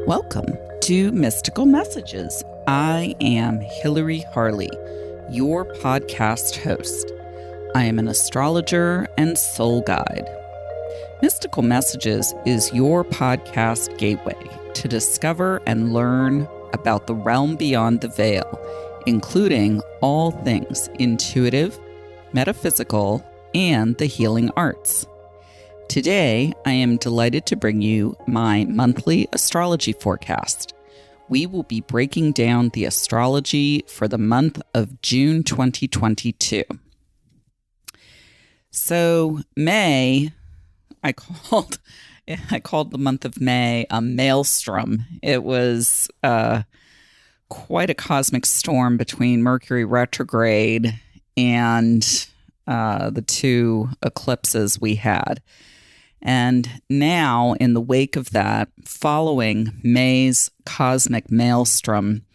Welcome to Mystical Messages. I am Hilary Harley, your podcast host. I am an astrologer and soul guide. Mystical Messages is your podcast gateway to discover and learn about the realm beyond the veil, including all things intuitive, metaphysical, and the healing arts. Today, I am delighted to bring you my monthly astrology forecast. We will be breaking down the astrology for the month of June 2022. So, May, I called the month of May a maelstrom. It was quite a cosmic storm between Mercury retrograde and the two eclipses we had. And now, in the wake of that, following May's cosmic maelstrom,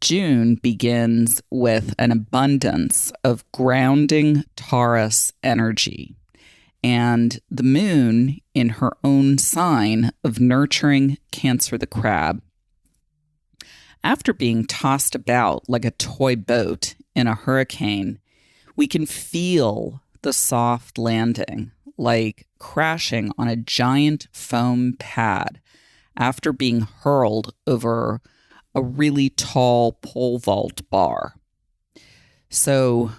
June begins with an abundance of grounding Taurus energy, and the moon in her own sign of nurturing Cancer the crab. After being tossed about like a toy boat in a hurricane, we can feel the soft landing, like crashing on a giant foam pad after being hurled over a really tall pole vault bar. So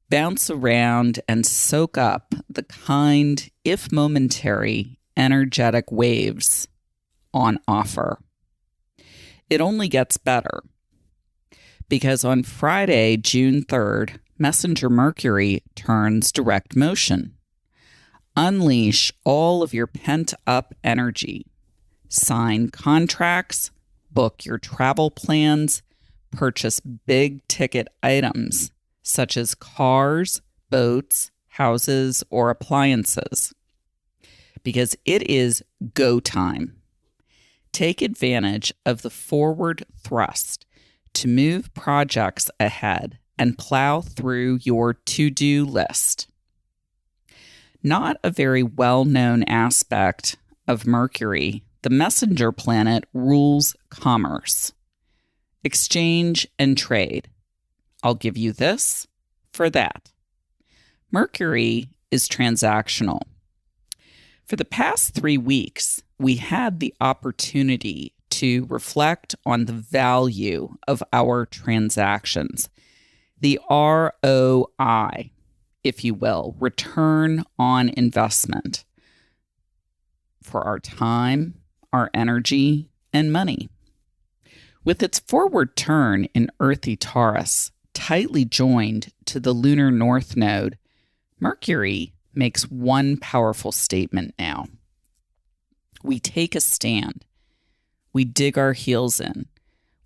bounce around and soak up the kind, if momentary, energetic waves on offer. It only gets better, because on Friday, June 3rd, Messenger Mercury turns direct motion. Unleash all of your pent-up energy. Sign contracts, book your travel plans, purchase big-ticket items such as cars, boats, houses, or appliances, because it is go time. Take advantage of the forward thrust to move projects ahead and plow through your to-do list. Not a very well-known aspect of Mercury, the messenger planet rules commerce, exchange, and trade. I'll give you this for that. Mercury is transactional. For the past 3 weeks, we had the opportunity to reflect on the value of our transactions, the ROI, if you will, return on investment for our time, our energy, and money. With its forward turn in earthy Taurus, tightly joined to the lunar north node, Mercury makes one powerful statement now. We take a stand. We dig our heels in.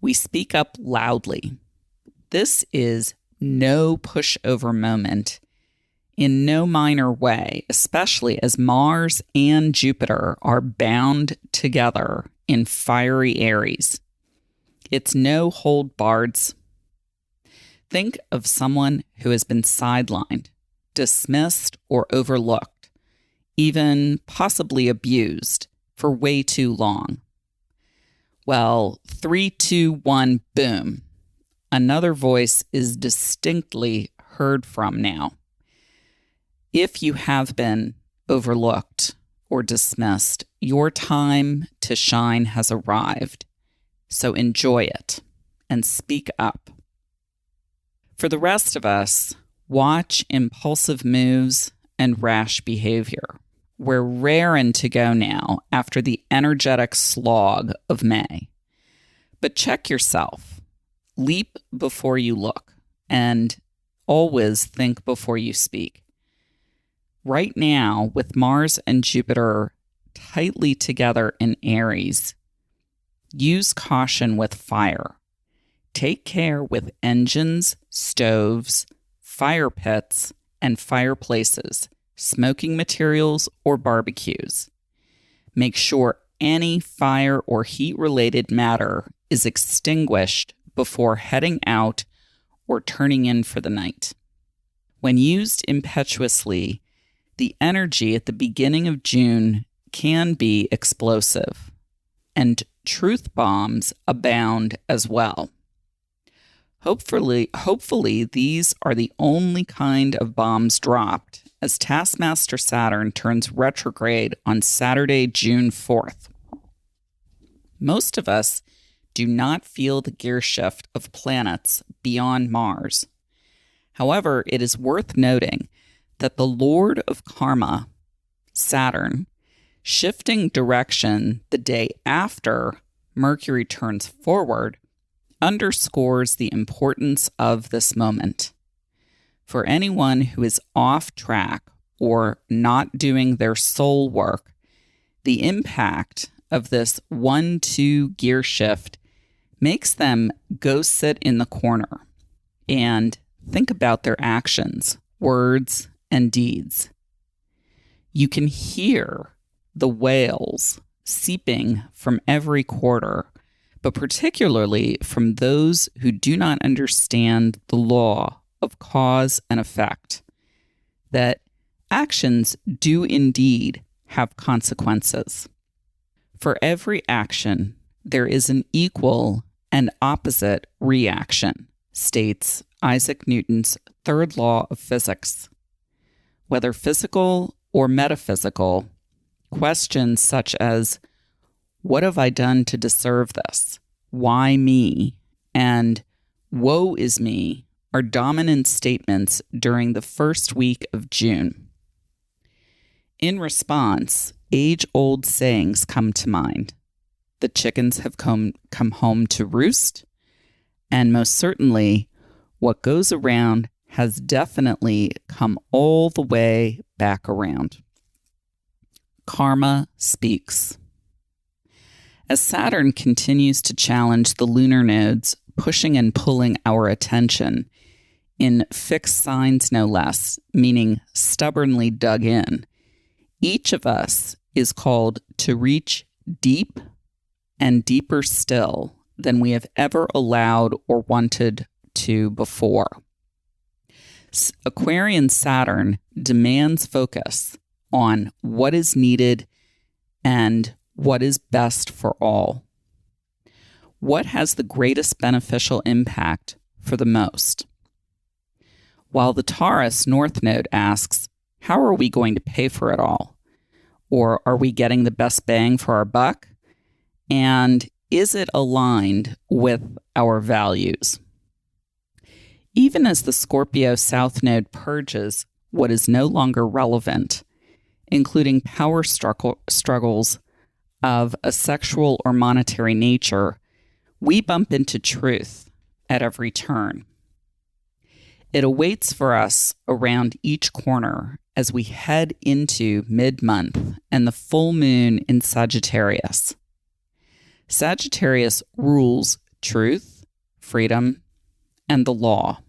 We speak up loudly. This is no pushover moment in no minor way, especially as Mars and Jupiter are bound together in fiery Aries. It's no hold bards. Think of someone who has been sidelined, dismissed, or overlooked, even possibly abused for way too long. Well, 3, 2, 1, boom. Another voice is distinctly heard from now. If you have been overlooked or dismissed, your time to shine has arrived. So enjoy it and speak up. For the rest of us, watch impulsive moves and rash behavior. We're raring to go now after the energetic slog of May. But check yourself. Leap before you look, and always think before you speak. Right now, with Mars and Jupiter tightly together in Aries, use caution with fire. Take care with engines, stoves, fire pits, and fireplaces, smoking materials, or barbecues. Make sure any fire or heat-related matter is extinguished before heading out or turning in for the night. When used impetuously, the energy at the beginning of June can be explosive, and truth bombs abound as well. Hopefully, these are the only kind of bombs dropped as Taskmaster Saturn turns retrograde on Saturday, June 4th. Most of us do not feel the gear shift of planets beyond Mars. However, it is worth noting that the Lord of Karma, Saturn, shifting direction the day after Mercury turns forward, underscores the importance of this moment. For anyone who is off track or not doing their soul work, the impact of this 1-2 gear shift makes them go sit in the corner and think about their actions, words, and deeds. You can hear the wails seeping from every quarter, but particularly from those who do not understand the law of cause and effect, that actions do indeed have consequences. For every action, there is an equal and opposite reaction, states Isaac Newton's third law of physics. Whether physical or metaphysical, questions such as, "What have I done to deserve this? Why me?" and "Woe is me" are dominant statements during the first week of June. In response, age-old sayings come to mind. The chickens have come home to roost, and most certainly, what goes around has definitely come all the way back around. Karma speaks. As Saturn continues to challenge the lunar nodes, pushing and pulling our attention in fixed signs no less, meaning stubbornly dug in, each of us is called to reach deep and deeper still than we have ever allowed or wanted to before. Aquarian Saturn demands focus on what is needed and what is best for all. What has the greatest beneficial impact for the most? While the Taurus North Node asks, how are we going to pay for it all? Or are we getting the best bang for our buck? And is it aligned with our values? Even as the Scorpio South Node purges what is no longer relevant, including power struggles of a sexual or monetary nature, we bump into truth at every turn. It awaits for us around each corner as we head into mid-month and the full moon in Sagittarius. Sagittarius rules truth, freedom, and the law.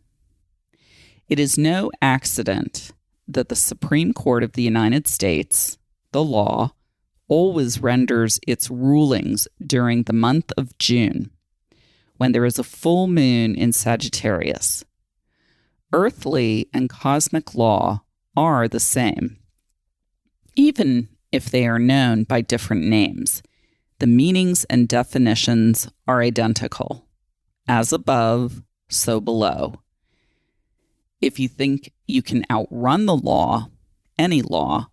It is no accident that the Supreme Court of the United States, the law, always renders its rulings during the month of June, when there is a full moon in Sagittarius. Earthly and cosmic law are the same. Even if they are known by different names, the meanings and definitions are identical. As above, so below. If you think you can outrun the law, any law,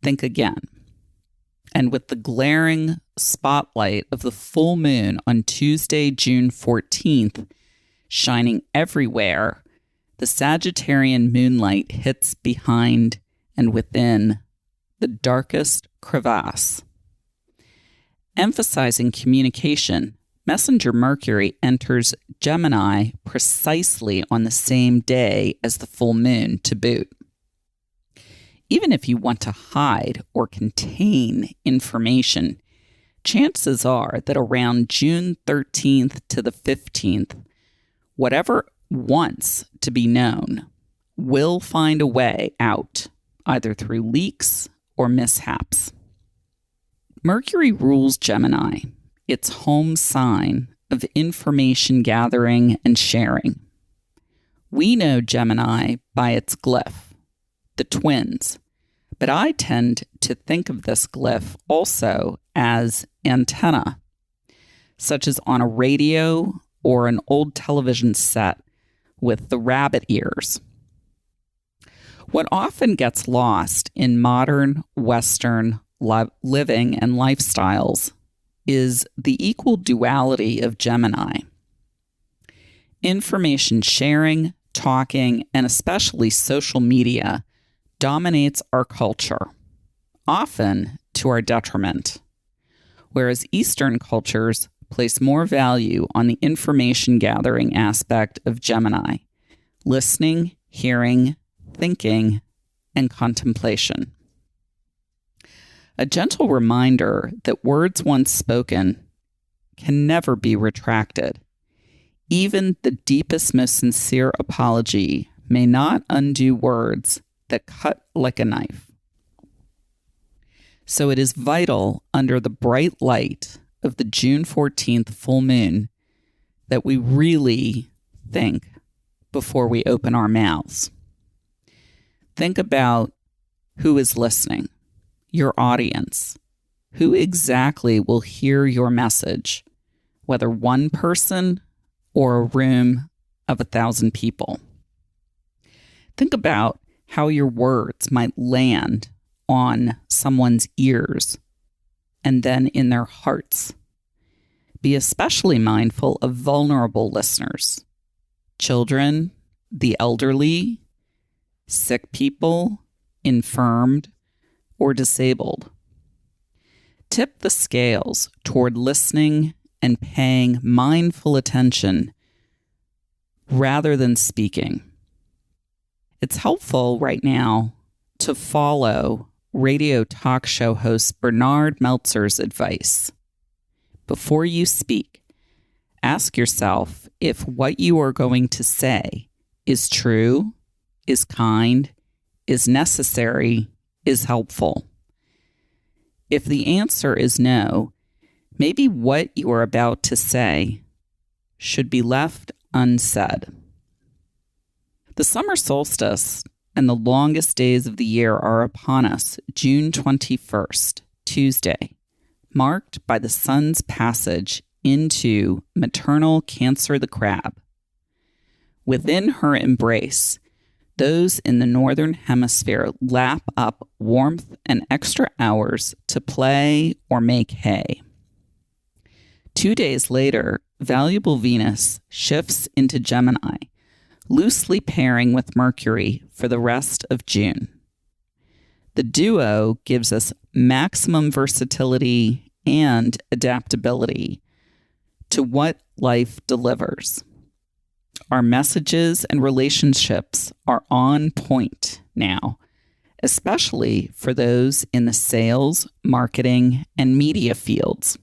think again. And with the glaring spotlight of the full moon on Tuesday, June 14th, shining everywhere, the Sagittarian moonlight hits behind and within the darkest crevasse. Emphasizing communication, Messenger Mercury enters Gemini precisely on the same day as the full moon to boot. Even if you want to hide or contain information, chances are that around June 13th to the 15th, whatever wants to be known will find a way out, either through leaks or mishaps. Mercury rules Gemini, its home sign of information gathering and sharing. We know Gemini by its glyph, the twins, but I tend to think of this glyph also as antenna. such as on a radio or an old television set with the rabbit ears. What often gets lost in modern Western living and lifestyles is the equal duality of Gemini. Information sharing, talking, and especially social media dominates our culture, often to our detriment, whereas Eastern cultures place more value on the information gathering aspect of Gemini, listening, hearing, thinking, and contemplation. A gentle reminder that words once spoken can never be retracted. Even the deepest, most sincere apology may not undo words that cut like a knife. So it is vital, under the bright light of the June 14th full moon, that we really think before we open our mouths. Think about who is listening, your audience. Who exactly will hear your message, whether one person or a room of 1,000 people? Think about how your words might land on someone's ears and then in their hearts. Be especially mindful of vulnerable listeners, children, the elderly, sick people, infirmed, or disabled. Tip the scales toward listening and paying mindful attention rather than speaking. It's helpful right now to follow radio talk show host Bernard Meltzer's advice. Before you speak, ask yourself if what you are going to say is true, is kind, is necessary, is helpful. If the answer is no, maybe what you are about to say should be left unsaid. The summer solstice and the longest days of the year are upon us, June 21st, Tuesday, marked by the sun's passage into maternal Cancer the Crab. Within her embrace, those in the northern hemisphere lap up warmth and extra hours to play or make hay. 2 days later, valuable Venus shifts into Gemini, loosely pairing with Mercury for the rest of June. The duo gives us maximum versatility and adaptability to what life delivers. Our messages and relationships are on point now, especially for those in the sales, marketing, and media fields.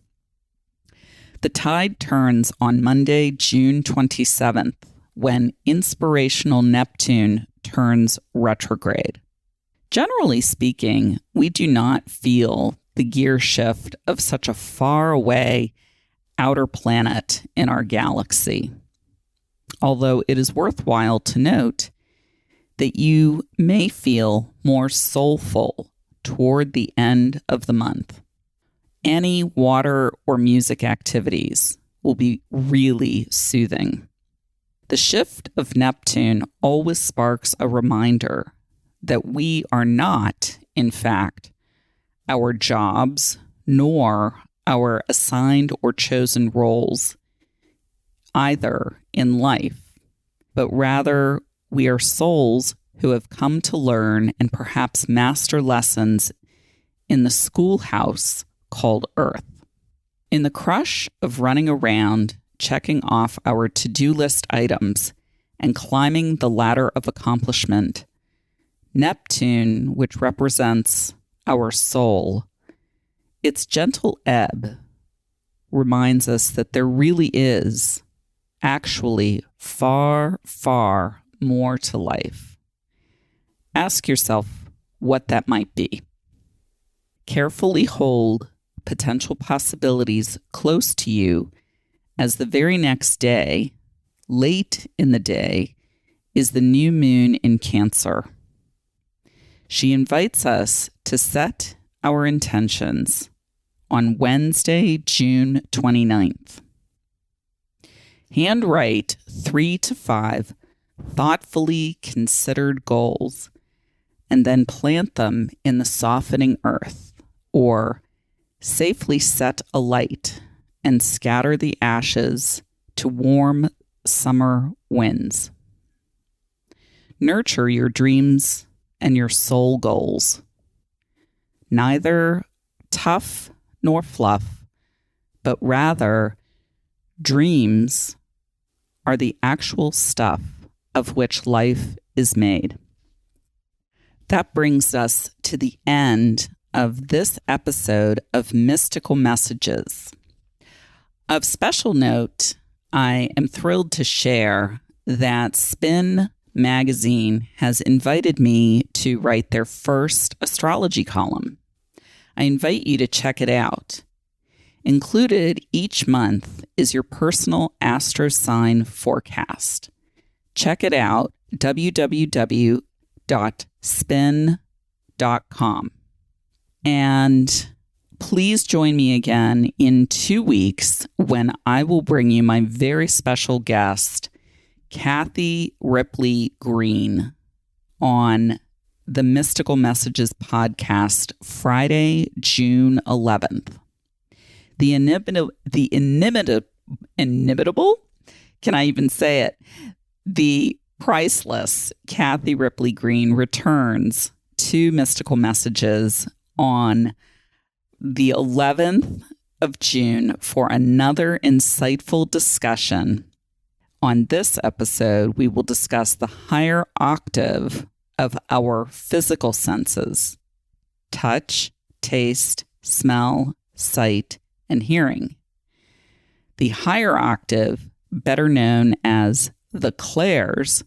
The tide turns on Monday, June 27th, when inspirational Neptune turns retrograde. Generally speaking, we do not feel the gear shift of such a far away outer planet in our galaxy. Although it is worthwhile to note that you may feel more soulful toward the end of the month. Any water or music activities will be really soothing. The shift of Neptune always sparks a reminder that we are not, in fact, our jobs, nor our assigned or chosen roles either in life, but rather we are souls who have come to learn and perhaps master lessons in the schoolhouse called Earth. In the crush of running around, checking off our to-do list items, and climbing the ladder of accomplishment, Neptune, which represents our soul, its gentle ebb reminds us that there really is actually far, far more to life. Ask yourself what that might be. Carefully hold potential possibilities close to you, as the very next day, late in the day, is the new moon in Cancer. She invites us to set our intentions on Wednesday, June 29th. Handwrite 3 to 5 thoughtfully considered goals and then plant them in the softening earth, or safely set alight and scatter the ashes to warm summer winds. Nurture your dreams and your soul goals. Neither tough nor fluff, but rather dreams are the actual stuff of which life is made. That brings us to the end of this episode of Mystical Messages. Of special note, I am thrilled to share that Spin magazine has invited me to write their first astrology column. I invite you to check it out. Included each month is your personal astro sign forecast. Check it out, www.spin.com. And please join me again in 2 weeks when I will bring you my very special guest, Kathy Ripley Green, on the Mystical Messages podcast, Friday, June 11th. The inimitable, can I even say it? The priceless Kathy Ripley Green returns to Mystical Messages on the 11th of June for another insightful discussion. On this episode, we will discuss the higher octave of our physical senses: touch, taste, smell, sight, and hearing. The higher octave, better known as the clairs,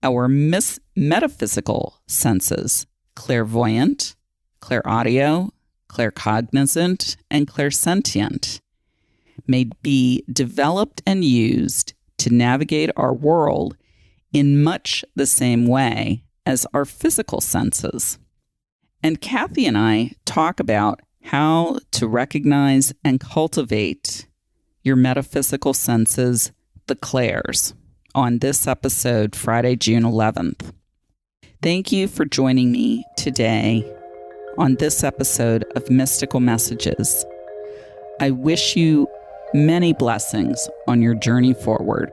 our metaphysical senses: clairvoyant, clairaudio, claircognizant, and clairsentient, may be developed and used to navigate our world in much the same way as our physical senses. And Kathy and I talk about how to recognize and cultivate your metaphysical senses, the clairs, on this episode, Friday, June 11th. Thank you for joining me today on this episode of Mystical Messages. I wish you many blessings on your journey forward.